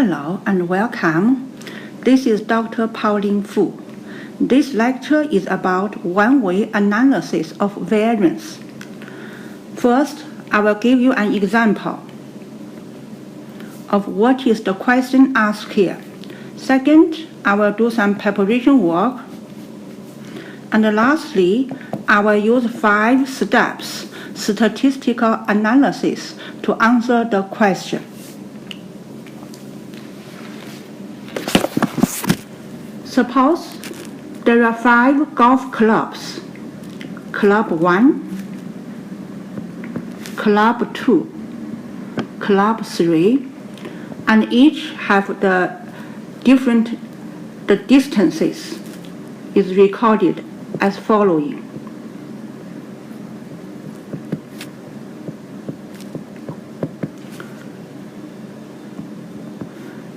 Hello and welcome. This is Dr. Pauline Fu. This lecture is about one-way analysis of variance. First, I will give you an example of what is the question asked here. Second, I will do some preparation work. And lastly, I will use 5 steps statistical analysis to answer the question. Suppose there are 5 golf clubs. Club 1, Club 2, Club 3, and each have the distances is recorded as following.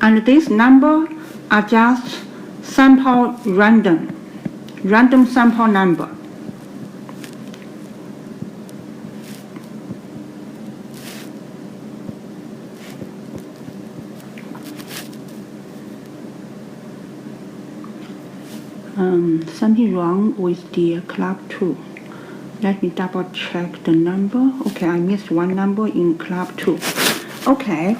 And these numbers are just sample random sample number. Something wrong with the club 2. Let me double check the number. Okay, I missed one number in club 2. Okay.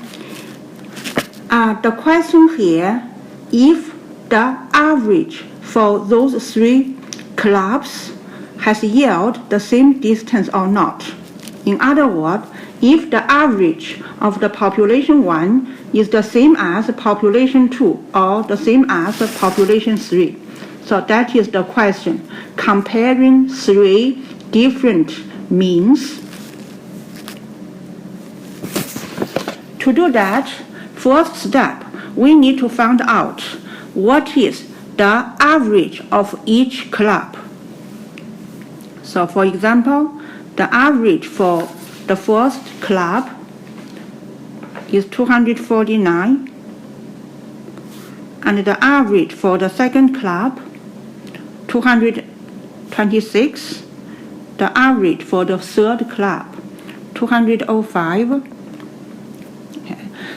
The question here, if the average for those 3 clubs has yield the same distance or not. In other words, if the average of the population 1 is the same as population 2 or the same as population 3. So that is the question, comparing 3 different means. To do that, first step, we need to find out what is the average of each club. So for example, the average for the first club is 249, and the average for the second club 226, the average for the third club 205.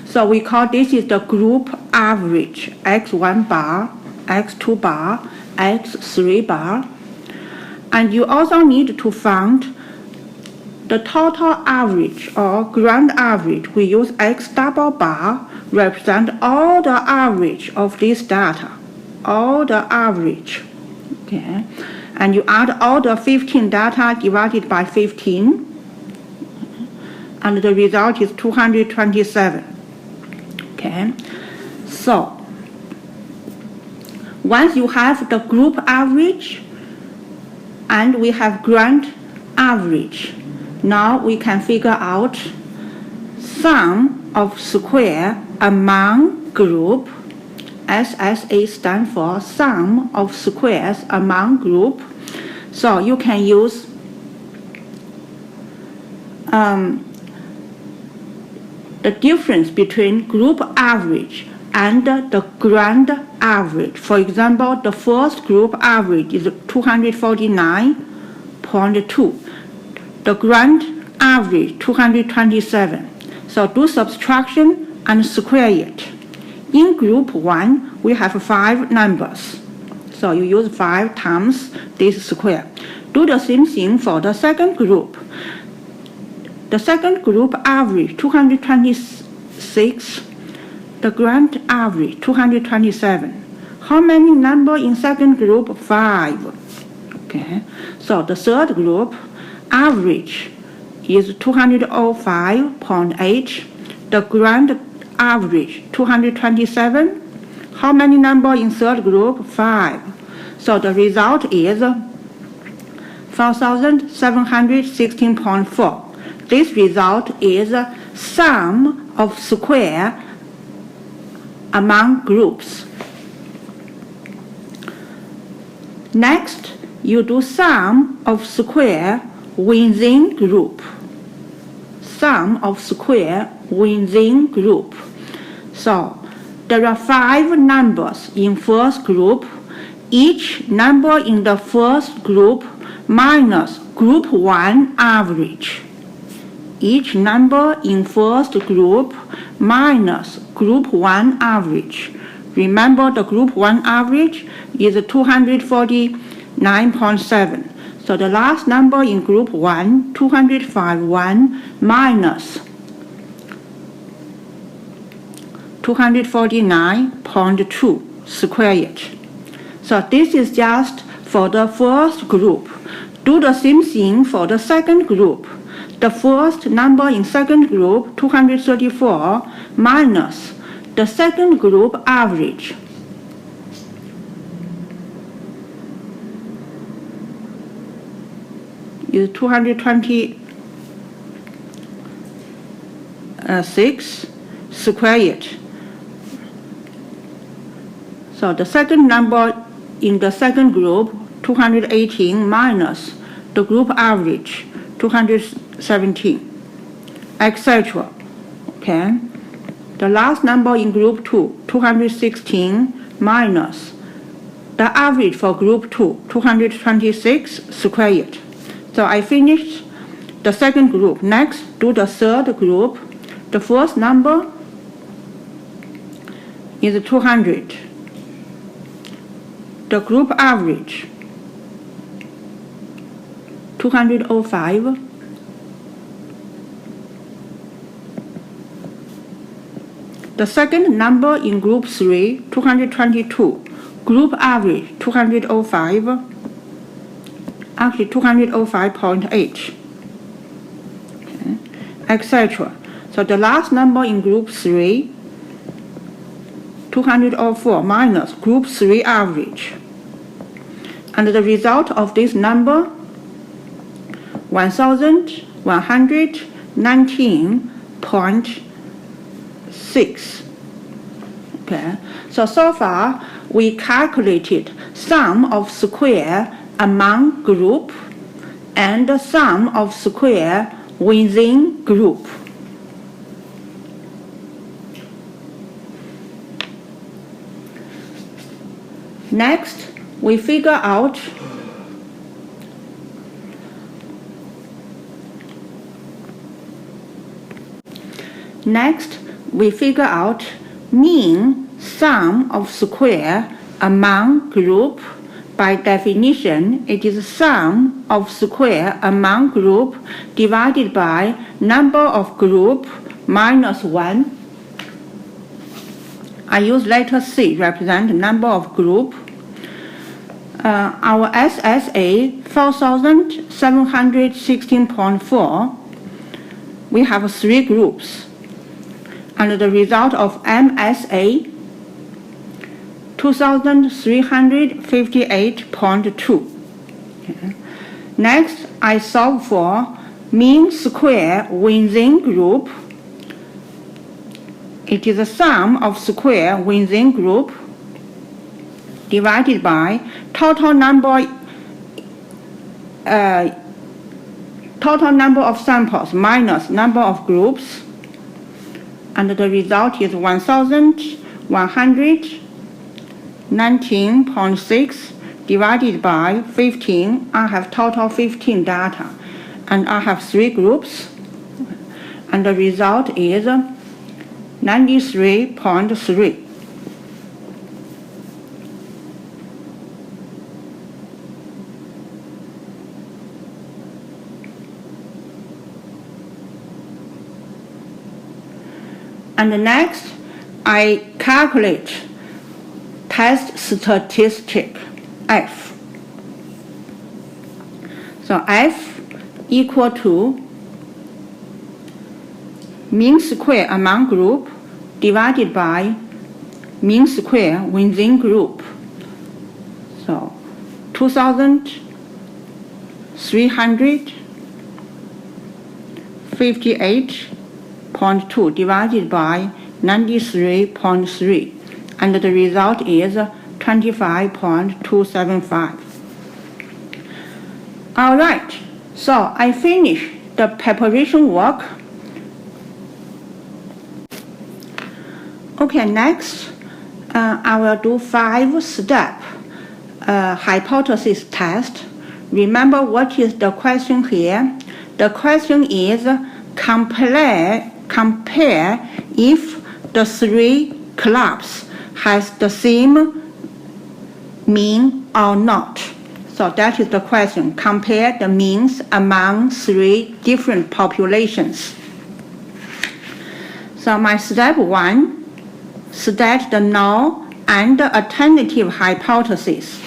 So we call this is the group average, x1 bar, x2 bar, x3 bar. And you also need to find the total average or grand average. We use x double bar represent all the average of this data, all the average. Okay. And you add all the 15 data divided by 15, and the result is 227. Okay. So once you have the group average and we have grand average, now we can figure out sum of square among group. SSA stands for sum of squares among group. So you can use the difference between group average and the grand average. For example, the first group average is 249.2. The grand average 227. So do subtraction and square it. In group 1, we have 5 numbers. So you use 5 times this square. Do the same thing for the second group. The second group average 226, the grand average 227. How many numbers in second group? 5. Okay. So the third group average is 205.8. The grand average 227. How many numbers in third group? 5. So the result is 4,716.4. This result is sum of square among groups. Next, you do sum of square within group. Sum of square within group. So there are 5 numbers in first group. Each number in the first group minus group 1 average. Each number in first group minus group 1 average. Remember, the group 1 average is 249.7. So the last number in group 1, 205.1 minus 249.2 squared. So this is just for the first group. Do the same thing for the second group. The first number in second group, 234, minus the second group average. Is 226 squared. So the second number in the second group, 218 minus the group average, 217, etc. Okay. The last number in group 2, 216 minus the average for group 2, 226 squared. So I finished the second group. Next, do the third group. The first number is 200. The group average, 205. The second number in group 3, 222. Group average, 205. Actually, 205.8. Okay, etc. So the last number in group 3, 204 minus group 3 average. And the result of this number, 1119.6. Okay, so far we calculated sum of square among group and the sum of square within group. Next, we figure out mean sum of square among group. By definition, it is sum of square among group divided by number of group minus 1. I use letter C represent number of group. Our SSA 4716.4, we have 3 groups. And the result of MSA 2358.2. Okay. Next, I solve for mean square within group. It is the sum of square within group divided by total number of samples minus number of groups, and the result is 1119.6 divided by 15. I have total 15 data, and I have 3 groups, and the result is 93.3. And next, I calculate test statistic F. So F equal to mean square among group divided by mean square within group. So 2358.2 divided by 93.3, and the result is 25.275. All right, so I finished the preparation work. Okay, next, I will do 5-step hypothesis test. Remember what is the question here? The question is compare if the three clubs has the same mean or not. So that is the question. Compare the means among three different populations. So my step 1, state the null and alternative hypothesis.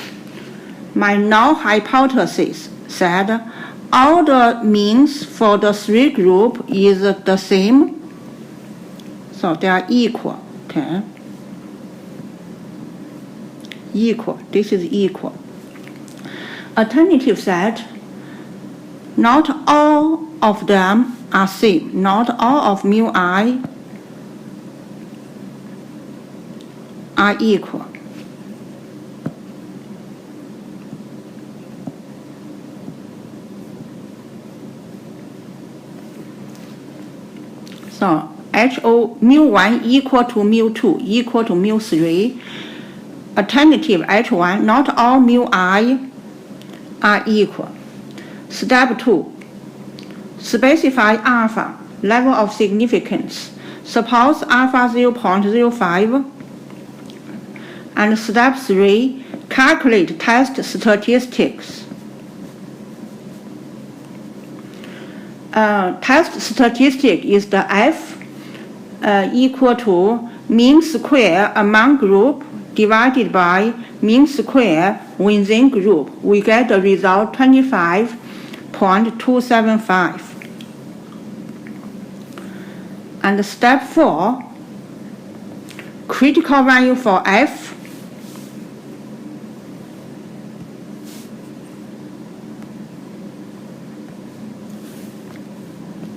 My null hypothesis said all the means for the three group is the same. So they are equal. Okay. Equal. This is equal. Alternative said not all of them are same. Not all of mu I are equal. So HO mu1 equal to mu2 equal to mu3. Alternative H1, not all mu I are equal. Step 2, specify alpha, level of significance. Suppose alpha 0.05. And step 3, calculate test statistics. Test statistic is the F equal to mean square among group divided by mean square within group. We get the result 25.275. And step 4, critical value for F